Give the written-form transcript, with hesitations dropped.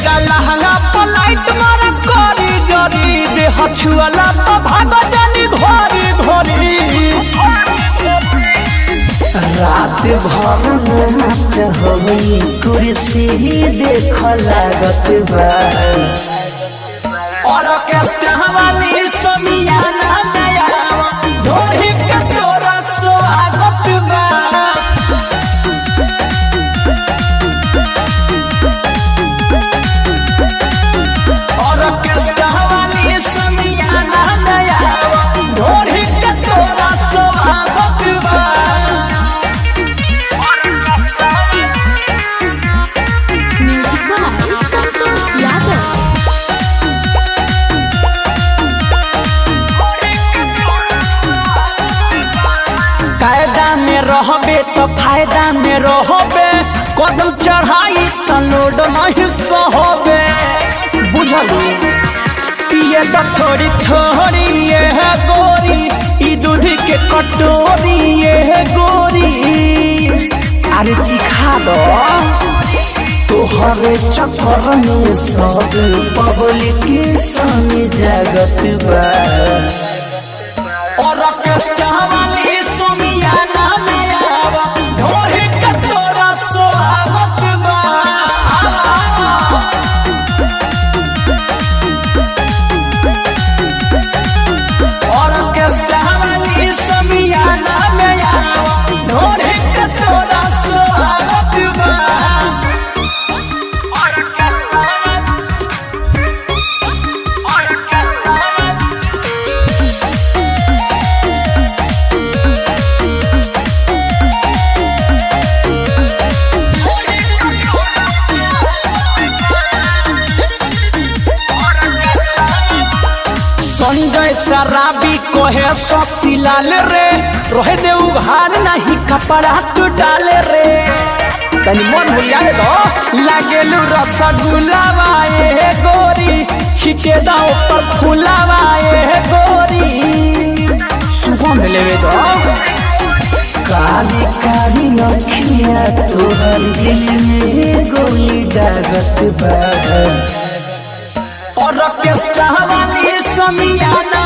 तोरा लहंगा पलाइट मारा करी जरी देह छुअला तो भाग जानी घोरी घोरी। रात भर नाच होई कुर्सी देख लागत बा ऑर्केस्ट्रा वाली समियाना नया ढोली के तोरा स्वागत बा। ऑर्केस्ट्रा वाली समियाना नया ढोली के तोरा स्वागत बा। Music by Santosh Yadav. कायदा में रहबे तो फायदा में रहबे कदम चढ़ाई तो लोड नहीं सहबे बुझलू। ये तो थोड़ी थोड़ी ये है गोरी ई दूध के कटोरी ये है गोरी अरे चिखा दो। तोहरे चक्कर में सब पब्लिक संग जगत बा ऑर्केस्ट्रा वाली समियाना में आवा ढोली के तोरा स्वागत बा। ऑर्केस्ट्रा वाली समियाना में आवा ढोली के तोरा स्वागत बा। संजय शराबी कोहे सिलाल रे रोहे दे उघार नहीं कपड़ा तू डाले रे तनी मन भुलिया रे दो लागेलू रसगुल्ला वाए गोरी छिके दा ऊपर फुलावा ए गोरी सुबह में लेवे दो। काली काली अखियाँ तोहर दिल में गोली दागत बा ऑर्केस्ट्रा वाली समियाना